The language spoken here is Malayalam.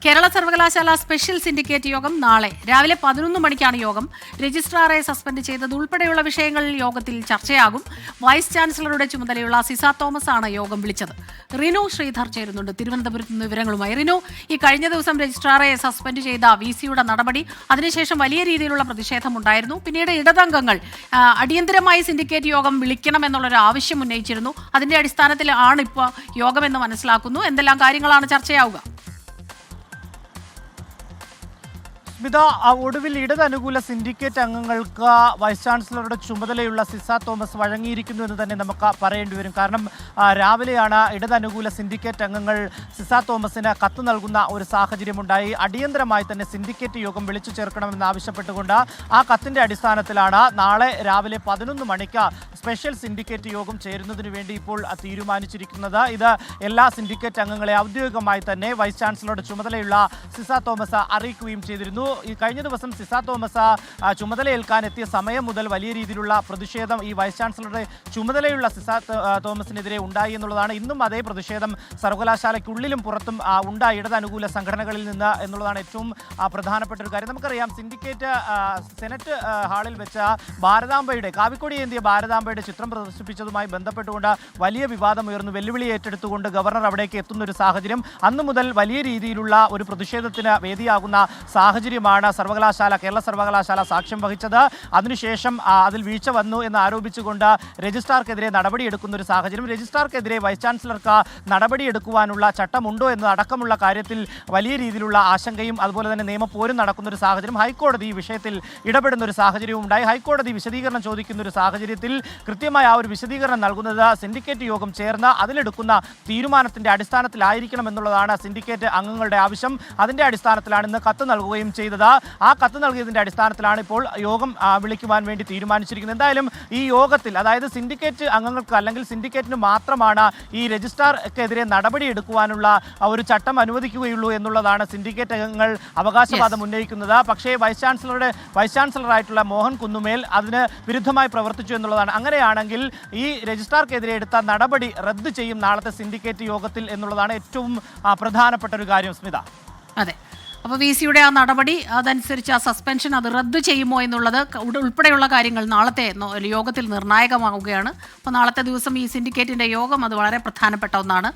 കേരള സർവകലാശാല സ്പെഷ്യൽ സിൻഡിക്കേറ്റ് യോഗം നാളെ രാവിലെ 11 മണിക്കാണ് യോഗം. രജിസ്ട്രാറെ സസ്പെൻഡ് ചെയ്തത് ഉൾപ്പെടെയുള്ള വിഷയങ്ങൾ യോഗത്തിൽ ചർച്ചയാകും. വൈസ് ചാൻസലറുടെ ചുമതലയുള്ള സിസ തോമസ് ആണ് യോഗം വിളിച്ചത്. റിനു ശ്രീധർ ചേരുന്നുണ്ട് തിരുവനന്തപുരത്ത് നിന്ന് വിവരങ്ങളുമായി. റിനു, ഈ കഴിഞ്ഞ ദിവസം രജിസ്ട്രാറെ സസ്പെൻഡ് ചെയ്ത VC-യുടെ നടപടി, അതിനുശേഷം വലിയ രീതിയിലുള്ള പ്രതിഷേധമുണ്ടായിരുന്നു. പിന്നീട് ഇടതംഗങ്ങൾ അടിയന്തരമായി സിൻഡിക്കേറ്റ് യോഗം വിളിക്കണമെന്നുള്ളൊരു ആവശ്യം ഉന്നയിച്ചിരുന്നു. അതിന്റെ അടിസ്ഥാനത്തിലാണ് ഇപ്പോൾ യോഗമെന്ന് മനസ്സിലാക്കുന്നു. എന്തെല്ലാം കാര്യങ്ങളാണ് ചർച്ചയാവുക? സ്മിത, ഒടുവിൽ ഇടതനുകൂല സിൻഡിക്കേറ്റ് അംഗങ്ങൾക്ക് വൈസ് ചാൻസലറുടെ ചുമതലയുള്ള സിസ തോമസ് വഴങ്ങിയിരിക്കുന്നു എന്ന് തന്നെ നമുക്ക് പറയേണ്ടി വരും. കാരണം രാവിലെയാണ് ഇടതനുകൂല സിൻഡിക്കേറ്റ് അംഗങ്ങൾ സിസ തോമസിന് കത്ത് നൽകുന്ന ഒരു സാഹചര്യമുണ്ടായി. അടിയന്തരമായി തന്നെ സിൻഡിക്കേറ്റ് യോഗം വിളിച്ചു ചേർക്കണമെന്ന് ആവശ്യപ്പെട്ടുകൊണ്ട് ആ കത്തിൻ്റെ അടിസ്ഥാനത്തിലാണ് നാളെ രാവിലെ 11 മണിക്ക് സ്പെഷ്യൽ സിൻഡിക്കേറ്റ് യോഗം ചേരുന്നതിന് വേണ്ടി ഇപ്പോൾ തീരുമാനിച്ചിരിക്കുന്നത്. ഇത് എല്ലാ സിൻഡിക്കേറ്റ് അംഗങ്ങളെ ഔദ്യോഗികമായി തന്നെ വൈസ് ചാൻസലറുടെ ചുമതലയുള്ള സിസ തോമസ് അറിയിക്കുകയും ചെയ്തിരുന്നു. ഈ കഴിഞ്ഞ ദിവസം സിസ തോമസ് ചുമതലയേൽക്കാൻ എത്തിയ സമയം മുതൽ വലിയ രീതിയിലുള്ള പ്രതിഷേധം ഈ വൈസ് ചാൻസലറുടെ ചുമതലയുള്ള സിസ തോമസിനെതിരെ ഉണ്ടായി എന്നുള്ളതാണ്. ഇന്നും അതേ പ്രതിഷേധം സർവകലാശാലയ്ക്കുള്ളിലും പുറത്തും ഉണ്ടായി ഇടതനുകൂല സംഘടനകളിൽ നിന്ന് എന്നുള്ളതാണ് ഏറ്റവും പ്രധാനപ്പെട്ട ഒരു കാര്യം. നമുക്കറിയാം, സിൻഡിക്കേറ്റ് സെനറ്റ് ഹാളിൽ വെച്ച ഭാരതാംബയുടെ കാവിക്കൊടി ഏന്തിയ ഭാരതാംബയുടെ ചിത്രം പ്രദർശിപ്പിച്ചതുമായി ബന്ധപ്പെട്ടുകൊണ്ട് വലിയ വിവാദം ഉയർന്നു. വെല്ലുവിളി ഏറ്റെടുത്തുകൊണ്ട് ഗവർണർ അവിടേക്ക് എത്തുന്ന ഒരു സാഹചര്യം, അന്നു മുതൽ വലിയ രീതിയിലുള്ള ഒരു പ്രതിഷേധത്തിന് വേദിയാകുന്ന സാഹചര്യമാണ് കേരള സർവകലാശാല സാക്ഷ്യം വഹിച്ചത്. അതിനുശേഷം അതിൽ വീഴ്ച വന്നു എന്ന് ആരോപിച്ചുകൊണ്ട് രജിസ്ട്രാർക്കെതിരെ നടപടിയെടുക്കുന്ന ഒരു സാഹചര്യം. രജിസ്ട്രാർക്കെതിരെ വൈസ് ചാൻസലർക്ക് നടപടിയെടുക്കുവാനുള്ള ചട്ടമുണ്ടോ എന്നതടക്കമുള്ള കാര്യത്തിൽ വലിയ രീതിയിലുള്ള ആശങ്കയും അതുപോലെ തന്നെ നിയമപോരും നടക്കുന്ന ഒരു സാഹചര്യം. ഹൈക്കോടതി ഈ വിഷയത്തിൽ ഇടപെടുന്ന ഒരു സാഹചര്യവും ഉണ്ടായി. ഹൈക്കോടതി വിശദീകരണം ചോദിക്കുന്ന ഒരു സാഹചര്യത്തിൽ കൃത്യമായ ആ ഒരു വിശദീകരണം നൽകുന്നത് സിൻഡിക്കേറ്റ് യോഗം ചേർന്ന് അതിലെടുക്കുന്ന തീരുമാനത്തിൻ്റെ അടിസ്ഥാനത്തിലായിരിക്കണം എന്നുള്ളതാണ് സിൻഡിക്കേറ്റ് അംഗങ്ങളുടെ ആവശ്യം. അതിൻ്റെ അടിസ്ഥാനത്തിലാണ് ഇന്ന് കത്ത് നൽകുകയും ചെയ്തത്. ആ കത്ത് നൽകിയതിൻ്റെ അടിസ്ഥാനത്തിലാണ് ഇപ്പോൾ യോഗം വിളിക്കുവാൻ വേണ്ടി തീരുമാനിച്ചിരിക്കുന്നത്. എന്തായാലും ഈ യോഗത്തിൽ, അതായത് സിൻഡിക്കേറ്റ് അംഗങ്ങൾക്ക് അല്ലെങ്കിൽ സിൻഡിക്കേറ്റിന് മാത്രമാണ് ഈ രജിസ്ട്രാർക്കെതിരെ നടപടിയെടുക്കുവാനുള്ള ഒരു ചട്ടം അനുവദിക്കുകയുള്ളൂ എന്നുള്ളതാണ് സിൻഡിക്കേറ്റ് അംഗങ്ങൾ അവകാശവാദം ഉന്നയിക്കുന്നത്. പക്ഷേ വൈസ് ചാൻസലറായിട്ടുള്ള മോഹൻ കുന്നുമേൽ അതിന് വിരുദ്ധമായി പ്രവർത്തിച്ചു എന്നുള്ളതാണ്. അങ്ങനെയാണെങ്കിൽ ഈ രജിസ്ട്രാർക്കെതിരെ എടുത്ത നടപടി റദ്ദ് ചെയ്യും നാളത്തെ സിൻഡിക്കേറ്റ് യോഗത്തിൽ എന്നുള്ളതാണ് ഏറ്റവും പ്രധാനപ്പെട്ട ഒരു കാര്യം. സ്മിത, അതെ, അപ്പോൾ VC-യുടെ ആ നടപടി, അതനുസരിച്ച് ആ സസ്പെൻഷൻ അത് റദ്ദ് ചെയ്യുമോ എന്നുള്ളത് ഉൾപ്പെടെയുള്ള കാര്യങ്ങൾ നാളത്തെ യോഗത്തിൽ നിർണായകമാവുകയാണ്. അപ്പോൾ നാളത്തെ ദിവസം ഈ സിൻഡിക്കേറ്റിൻ്റെ യോഗം അത് വളരെ പ്രധാനപ്പെട്ട ഒന്നാണ്.